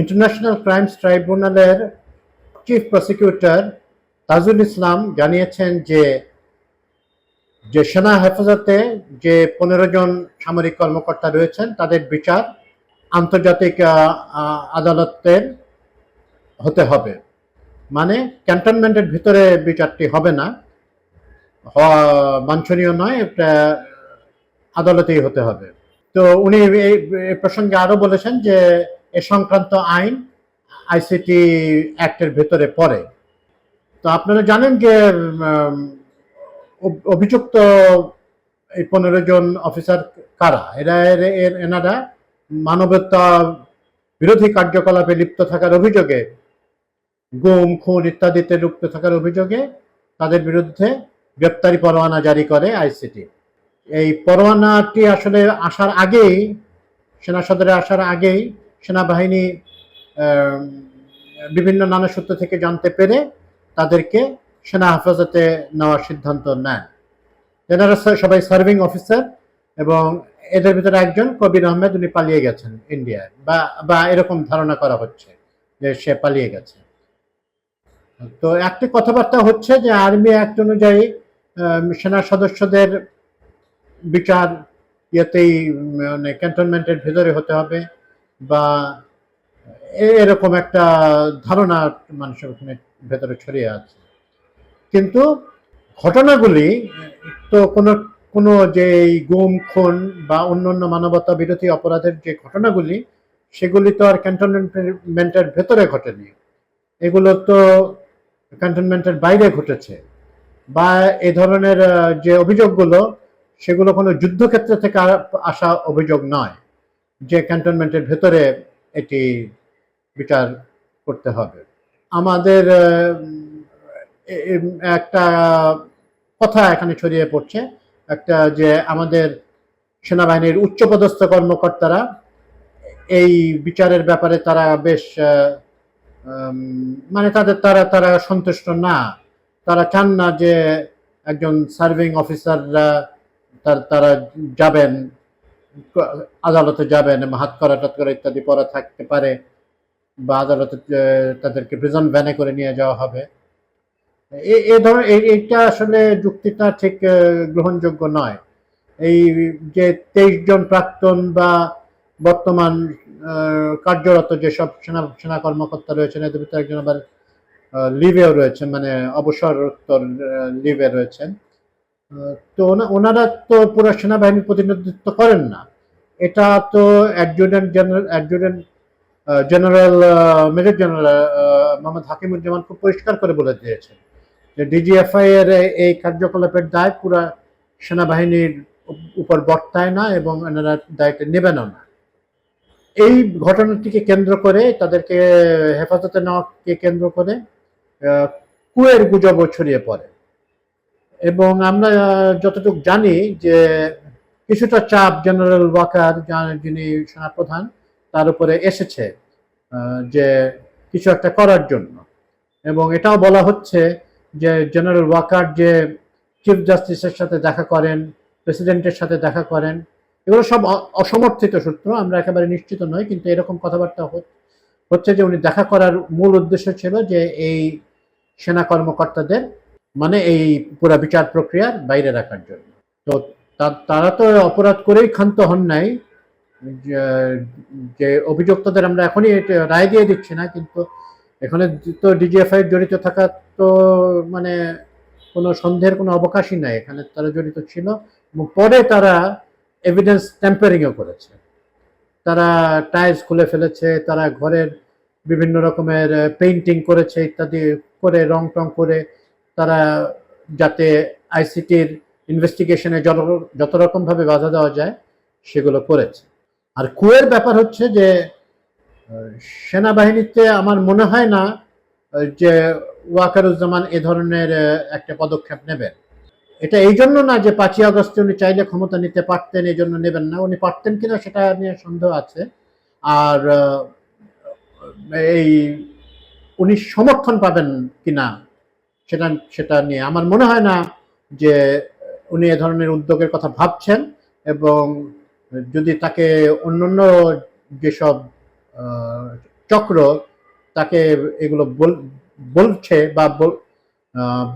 International crimes ট্রাইব্যুনালের chief prosecutor Tajul Islam জানিয়েছেন যে যে সেনা হেফাজতে যে 15 জন সামরিক কর্মকর্তা রয়েছেন তাদের বিচার আন্তর্জাতিক আদালতের হতে হবে। মানে ক্যান্টনমেন্টের ভিতরে বিচারটি হবে না, বাঞ্ছনীয় নয়, এটা আদালতেই হতে হবে। তো উনি এই প্রসঙ্গে আরো বলেছেন যে এ সংক্রান্ত আইন আইসিটি অ্যাক্টের ভেতরে পড়ে। তো আপনারা জানেন যে অভিযুক্ত এই 15 জন অফিসার কারা? এনারা মানবতা বিরোধী কার্যকলাপে লিপ্ত থাকার অভিযোগে, গুম খুন ইত্যাদিতে লিপ্ত থাকার অভিযোগে তাদের বিরুদ্ধে গ্রেপ্তারি পরোয়ানা জারি করে আইসিটি। এই পরোয়ানাটি আসলে আসার আগেই, সেনা সদরে আসার আগেই সেনাবাহিনী বিভিন্ন নানা সূত্র থেকে জানতে পেরে তাদেরকে সেনা হেফাজতে নেওয়ার সিদ্ধান্ত নেন। এনারা সবাই সার্ভিং অফিসার এবং এদের ভিতরে একজন কবির আহমেদ, উনি পালিয়ে গেছেন ইন্ডিয়ায়, বা এরকম ধারণা করা হচ্ছে যে সে পালিয়ে গেছে। তো একটি কথাবার্তা হচ্ছে যে আর্মি অ্যাক্ট অনুযায়ী সেনা সদস্যদের বিচার ইয়েতেই মানে ক্যান্টনমেন্টের ভেতরে হতে হবে, বা এরকম একটা ধারণা মানুষের ওখানে ভেতরে ছড়িয়ে আছে। কিন্তু ঘটনাগুলি তো কোনো যে গুম খুন বা অন্যান্য মানবতা বিরোধী অপরাধের যে ঘটনাগুলি, সেগুলি তো আর ক্যান্টনমেন্টের ভেতরে ঘটেনি, এগুলো তো ক্যান্টনমেন্টের বাইরে ঘটেছে। বা এ ধরনের যে অভিযোগগুলো, সেগুলো কোনো যুদ্ধক্ষেত্র থেকে আসা অভিযোগ নয় যে ক্যান্টনমেন্টের ভেতরে এটি বিচার করতে হবে। আমাদের একটা কথা এখানে ছড়িয়ে পড়ছে, একটা যে আমাদের সেনাবাহিনীর উচ্চপদস্থ কর্মকর্তারা এই বিচারের ব্যাপারে তারা বেশ মানে তারা সন্তুষ্ট না। তারা চান না যে একজন সার্ভিং অফিসাররা তারা যাবেন আদালতে, যাবেন হাত করা টাত করা ইত্যাদি পড়া থাকতে পারে, বা আদালতে তাদেরকে প্রিজন ভ্যানে করে নিয়ে যাওয়া হবে। এই ধরনের এইটা আসলে যুক্তিটা ঠিক গ্রহণযোগ্য নয়। এই যে 23 জন প্রাক্তন বা বর্তমান কার্যরত যেসব সেনা কর্মকর্তা রয়েছেন, এদের ভিতরে একজন আবার লিভেও রয়েছেন, মানে অবসরোত্তর লিভে রয়েছেন। তো ওনারা তো পুরো সেনাবাহিনীর প্রতিনিধিত্ব করেন না। এটা তো adjutant general major general Mohammad Hakimuzzaman খুব পরিষ্কার করে বলে দিয়েছেন যে ডিজিএফআই এর এই কার্যকলাপের দায় পুরা সেনাবাহিনীর উপর বর্তায় না এবং এনারা দায়িত্ব নেবেনও না। এই ঘটনাটিকে কেন্দ্র করে, তাদেরকে হেফাজতে নেওয়াকে কেন্দ্র করে কুয়ের গুজবও ছড়িয়ে পড়ে। এবং আমরা যতটুকু জানি যে কিছুটা চাপ জেনারেল ওয়াকার, যিনি সেনাপ্রধান, তার উপরে এসেছে যে কিছু একটা করার জন্য। এবং এটাও বলা হচ্ছে যে জেনারেল ওয়াকার যে চিফ জাস্টিসের সাথে দেখা করেন, প্রেসিডেন্টের সাথে দেখা করেন, এগুলো সব অসমর্থিত সূত্র, আমরা একেবারে নিশ্চিত নই, কিন্তু এরকম কথাবার্তা হচ্ছে যে উনি দেখা করার মূল উদ্দেশ্য ছিল যে এই সেনা কর্মকর্তাদের মানে এই পুরা বিচার প্রক্রিয়ার বাইরে রাখার জন্য। তো তারা তো অপরাধ করেই ক্ষান্ত হন নাই, যে অভিযুক্তদের আমরা এখনই রায় দিয়ে দিচ্ছি না, কিন্তু এখানে তো ডিজিএফআই জড়িত থাকা তো মানে কোনো সন্দেহের কোনো অবকাশই নাই, এখানে তারা জড়িত ছিল। এবং পরে তারা এভিডেন্স ট্যাম্পারিংও করেছে, তারা টাইলস খুলে ফেলেছে, তারা ঘরের বিভিন্ন রকমের পেইন্টিং করেছে ইত্যাদি করে, রং টং করে, তারা যাতে আইসিটির ইনভেস্টিগেশনে যত রকমভাবে বাধা দেওয়া যায় সেগুলো করেছে। আর কুয়ের ব্যাপার হচ্ছে যে সেনাবাহিনীতে আমার মনে হয় না যে ওয়াকারুজ্জামান এ ধরনের একটা পদক্ষেপ নেবেন। এটা এই জন্য না যে 5ই আগস্টে উনি চাইলে ক্ষমতা নিতে পারতেন, এই জন্য নেবেন না, উনি পারতেন কিনা সেটা নিয়ে সন্দেহ আছে। আর এই উনি সমর্থন পাবেন কিনা সেটা নিয়ে আমার মনে হয় না যে উনি এ ধরনের উদ্যোগের কথা ভাবছেন। এবং যদি তাকে অন্যান্য যেসব চক্র তাকে এগুলো বলছে বা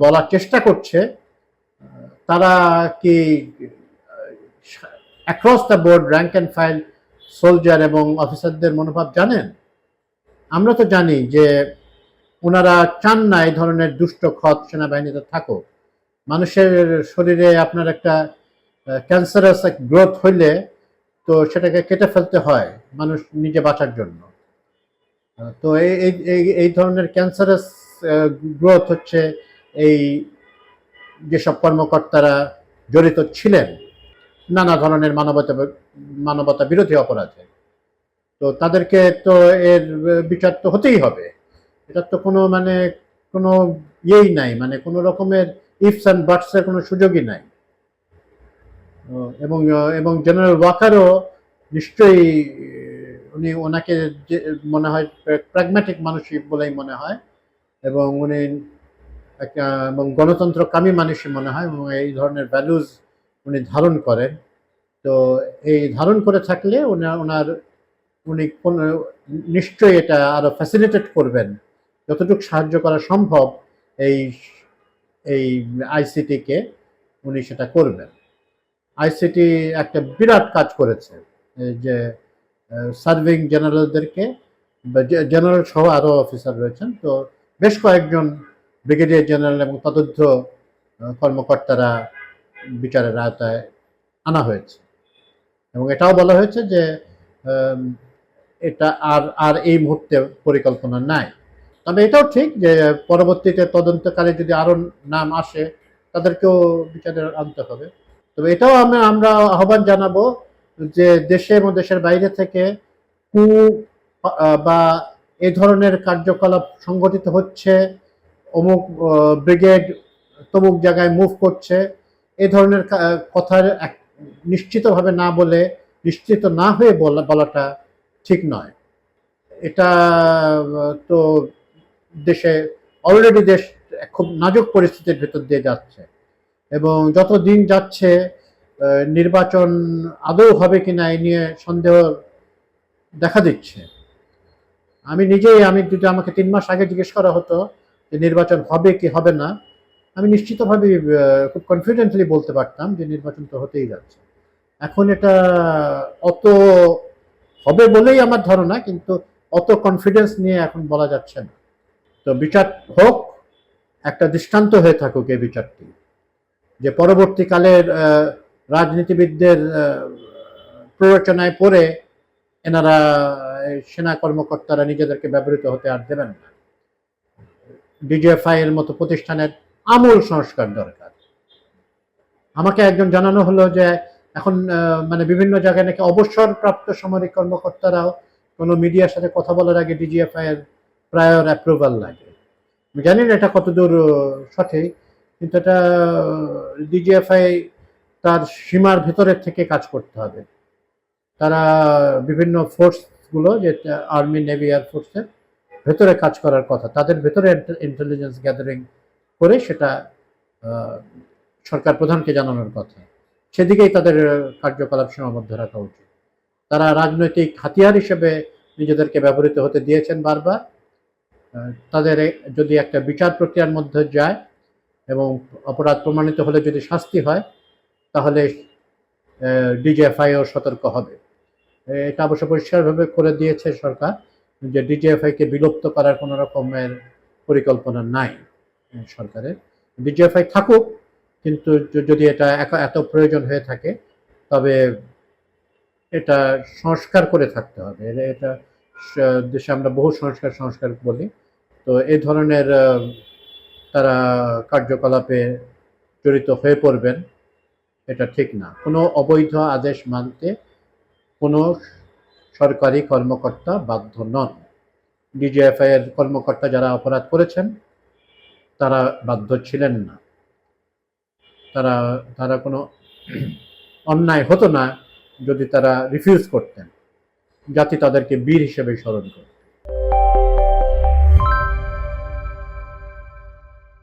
বলার চেষ্টা করছে, তারা কি across the board rank and file soldier এবং অফিসারদের মনোভাব জানেন? আমরা তো জানি যে ওনারা চান না এই ধরনের দুষ্ট খত সেনাবাহিনীতে থাকুক। মানুষের শরীরে আপনার একটা ক্যান্সারাস গ্রোথ হইলে তো সেটাকে কেটে ফেলতে হয় মানুষ নিজে বাঁচার জন্য। তো এই ধরনের ক্যান্সারাস গ্রোথ হচ্ছে এই যেসব কর্মকর্তারা জড়িত ছিলেন নানা ধরনের মানবতা বিরোধী অপরাধে। তো তাদেরকে তো এর বিচার তো হতেই হবে। এটা তো কোনো ইয়েই নাই, কোনো রকমের ইফস অ্যান্ড বাটস এর কোনো সুযোগই নাই। এবং এবং জেনারেল ওয়াকারও নিশ্চয়ই ওনাকে মনে হয় প্র্যাগম্যাটিক মানুষই বলেই মনে হয়, এবং উনি এবং গণতন্ত্রকামী মানুষই মনে হয়, এবং এই ধরনের ভ্যালুজ উনি ধারণ করেন। তো এই ধারণ করে থাকলে উনি নিশ্চয়ই এটা আরো ফ্যাসিলিটেট করবেন, যতটুকু সাহায্য করা সম্ভব এই এই আইসিটিকে উনি সেটা করবেন। আইসিটি একটা বিরাট কাজ করেছে, যে সার্ভিং জেনারেলদেরকে, জেনারেল সহ আরো অফিসার রয়েছেন, তো বেশ কয়েকজন ব্রিগেডিয়ার জেনারেল এবং তদুর্ধ্ব কর্মকর্তারা বিচারের আওতায় আনা হয়েছে। এবং এটাও বলা হয়েছে যে এটা আর এই মুহূর্তে পরিকল্পনা নাই। তবে এটাও ঠিক যে পরবর্তীতে তদন্তকালে যদি আরো নাম আসে তাদেরকেও বিচারে আনতে হবে। তবে এটাও আমরা আহ্বান জানাবো যে দেশে এবং দেশের বাইরে থেকে কু বা এই ধরনের কার্যকলাপ সংগঠিত হচ্ছে, অমুক ব্রিগেড তমুক জায়গায় মুভ করছে, এই ধরনের কথা নিশ্চিতভাবে না বলে, নিশ্চিত না হয়ে বলাটা ঠিক নয়। এটা তো দেশে অলরেডি দেশ খুব নাজুক পরিস্থিতির ভেতর দিয়ে যাচ্ছে, এবং যত দিন যাচ্ছে নির্বাচন আদৌ হবে কিনা এই নিয়ে সন্দেহ দেখা দিচ্ছে। আমি যদি আমাকে 3 মাস আগে জিজ্ঞেস করা হতো যে নির্বাচন হবে কি হবে না, আমি নিশ্চিতভাবে খুব কনফিডেন্টলি বলতে পারতাম যে নির্বাচন তো হতেই যাচ্ছে। এখন এটা অত হবে বলেই আমার ধারণা, কিন্তু অত কনফিডেন্স নিয়ে এখন বলা যাচ্ছে না। তো বিচার হোক, একটা দৃষ্টান্ত হয়ে থাকুক এই বিচারটি, যে পরবর্তীকালের রাজনীতিবিদদের প্ররোচনায় পড়ে এনারা সেনা কর্মকর্তারা নিজেদেরকে ব্যবহৃত হতে আর দেবেন না। ডিজিএফআই এর মতো প্রতিষ্ঠানের আমূল সংস্কার দরকার। আমাকে একজন জানানো হলো যে এখন বিভিন্ন জায়গায় নাকি অবসরপ্রাপ্ত সামরিক কর্মকর্তারাও কোনো মিডিয়ার সাথে কথা বলার আগে ডিজিএফআই এর প্রায়র অ্যাপ্রুভাল লাগে। আমি জানি না এটা কতদূর সঠিক, কিন্তু এটা ডিজিএফআই তার সীমার ভেতরের থেকে কাজ করতে হবে। তারা বিভিন্ন ফোর্সগুলো, যে আর্মি, নেভি, এয়ারফোর্সের ভেতরে কাজ করার কথা, তাদের ভেতরে ইন্টেলিজেন্স গ্যাদারিং করে সেটা সরকার প্রধানকে জানানোর কথা। সেদিকেই তাদের কার্যকলাপ সীমাবদ্ধ রাখা উচিত। তারা রাজনৈতিক হাতিয়ার হিসেবে নিজেদেরকে ব্যবহৃত হতে দিয়েছেন বারবার। তাদের যদি একটা বিচার প্রক্রিয়ার মধ্যে যায় এবং অপরাধ প্রমাণিত হলে যদি শাস্তি হয়, তাহলে ডিজিএফআইও সতর্ক হবে। এটা অবশ্য পরিষ্কারভাবে করে দিয়েছে সরকার যে ডিজিএফআইকে বিলুপ্ত করার কোনো রকমের পরিকল্পনা নাই সরকারের। ডিজিএফআই থাকুক, কিন্তু যদি এটা এত প্রয়োজন হয়ে থাকে তবে এটা সংস্কার করে থাকতে হবে। এটা দেশে আমরা বহু সংস্কার বলি, তো এই ধরনের তারা কার্যকলাপে জড়িত হয়ে পড়বেন, এটা ঠিক না। কোনো অবৈধ আদেশ মানতে কোনো সরকারি কর্মকর্তা বাধ্য নন। ডিজিএফআই এর কর্মকর্তা যারা অপরাধ করেছেন তারা বাধ্য ছিলেন না। তারা কোনো অন্যায় হতো না যদি তারা রিফিউজ করতেন, জাতি তাদেরকে বীর হিসেবে স্মরণ করত।